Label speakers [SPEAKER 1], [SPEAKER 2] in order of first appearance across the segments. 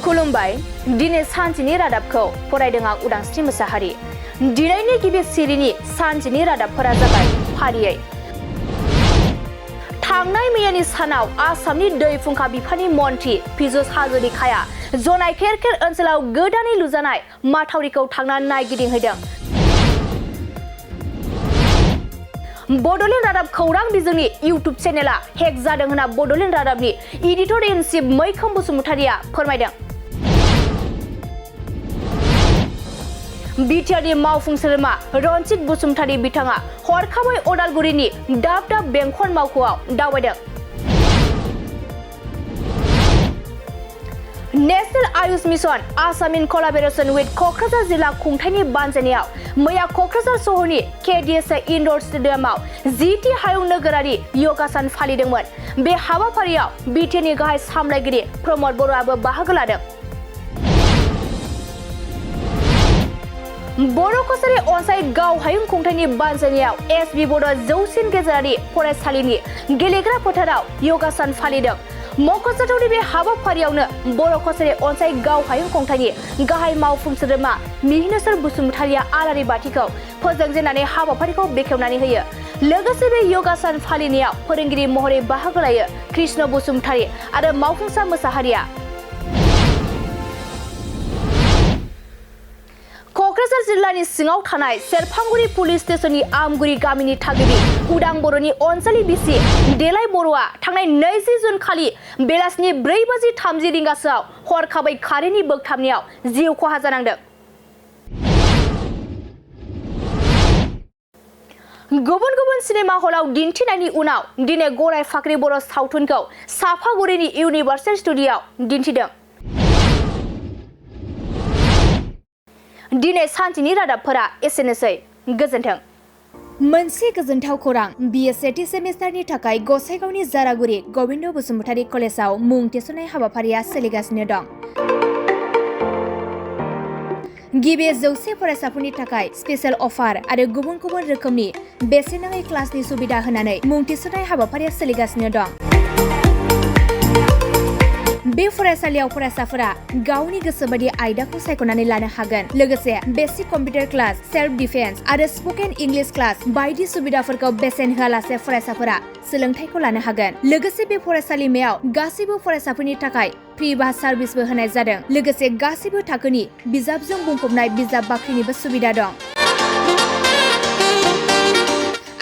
[SPEAKER 1] खुलुमबाय दिनै सानसेनि रादाबखौ फरायदों आं उदांस्रि मोसाहारि। दिनैनि गिबि सिरिनि सानसेनि रादाबफोरा जाबाय फारियै थांनाय मैयानि सानाव आसामनि दै फुंखा बिफाननि मन्थ्रि पीयूष हाजरिकाया जनाय खेरखेर ओनसोलाव गोदानै लुजानाय माथावरिखौ थांनानै नायगिदिंहैदों। बड'लेण्ड रादाब खौरां बिजोंनि इउटुब चेनेला हेक जादों होनना बड'लेण्ड रादाबनि एडिटर इन चिफ मैखोम बसुमतारिया फोरमायदों। बिटिआरनि मावफुं सोद्रोमा रनजित बसुमतारि बिथाङा हरखाबै अदालगुरिनि दाब दाब बेंखन मावख'आव दावबायदों। National Ayush mission Assam in collaboration with Kokrajhar जिल्ला खुंथायनि बानजायनायाव मैया क'क्राझार सहरनि केडिएसए इनडोर स्टेडियामाव 10थि हायुं नोगोरारि योगा सान फालिदोंमोन। बे हाबाफारियाव बिटिआरनि गाहाय सामलायगिरि प्रमद बर'आबो बाहागो लादों। बर' कसारि अनसाइट गाव हायुं खुंथायनि बानजायनायाव एसबि बड' जौसिन गेजेरारि फरायसालिनि गेलेग्रा फोथाराव योगा सान फालिदों। मख'जाथावनि बे हाबाफारियावनो बर' कसारि अनसाइट गाव हायुं खुंथायनि गाहाय मावफुं सोद्रोमा मिहिनेश्वर बसुमतारिया आलारि बाथिखौ फोजोंजेननानै हाबाफारिखौ बेखेवनानै होयो। लोगोसे बे योगा सान फालिनायाव फोरोंगिरि महरै बाहागो लायो कृष्ण बसुमतारि आरो मावफुंसा मोसाहारिया। क'क्राझार जिल्लानि सिङाव थानाय सेरफांगुरि पुलिस स्टेशननि आमगुरि गामिनि थागिबि उदां बर'नि अनजालि बिसि देलाय बर'आ थांनाय 20 जुन खालि बेलासिनि 4:30 रिंगासोआव हरखाबै कारेन्टनि बोगथाबनायाव जिउ खहा जानांदों। गुबुन गुबुन सिनेमा हलाव दिन्थिनायनि उनाव दिनै गराय फाख्रि बर' सावथुनखौ साफागुरिनि इउनिभार्सेल स्टुडिय'आव दिन्थिदों। दिनै सानसेनि रादाबफोरा एसेनोसै। गोजोन्थों। मोनसे गोजोनथाव खौरां बिए सेथि सेमिस्टारनि थाखाय गसाइगावनि जारागुरि गबिन्द बसुमतारि कलेजाव मुं थिसननाय हाबाफारिया सोलिगासिनो दं। गिबि 100 फरायसाफोरनि थाखाय स्पेशेल अफार आरो गुबुन गुबुन रोखोमनि बेसेन नाङै क्लासनि सुबिदा होनानै मुं थिसननाय हाबाफारिया सोलिगासिनो दं। बे फरायसालियाव फरायसाफोरा गावनि गोसोबायदि आयदाखौ सायख'नानै लानो हागोन। लोगोसे basic computer class, self defence आरो स्पकेन इंलिश क्लास बायदि सुबिदाफोरखौ बेसेन होआलासे फरायसाफोरा सोलोंथायखौ लानो हागोन। लोगोसे बे फरायसालिमायाव गासैबो फरायसाफोरनि थाखाय फ्रि बास सार्भिसबो होनाय जादों। लोगोसे गासैबो थाखोनि बिजाबजों बुंफबनाय बिजाब बाख्रिनिबो सुबिदा दं।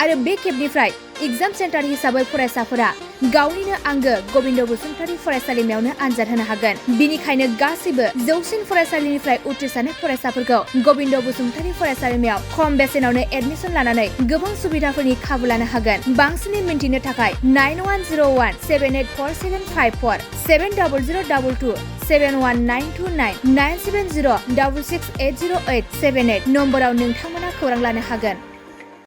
[SPEAKER 1] आरो बे खेबनिफ्राय एग्जाम सेन्टार हिसाबै फरायसाफोरा गावनिनो आंगो गबिन्द बसुमतारि फरायसालिमायावनो आनजाद होनो हागोन। बिनिखायनो गासैबो जौसिन फरायसालिनिफ्राय उथ्रिसारनाय फरायसाफोरखौ गबिन्द बसुमतारि फरायसालिमायाव खम बेसेनावनो एडमिसन लानानै गोबां सुबिदाफोरनि खाबु लानो हागोन। बांसिनै मिन्थिनो थाखाय 9101 784754 70022 71929 970 668088 78 नम्बराव नोंथांमोना खौरां लानो हागोन।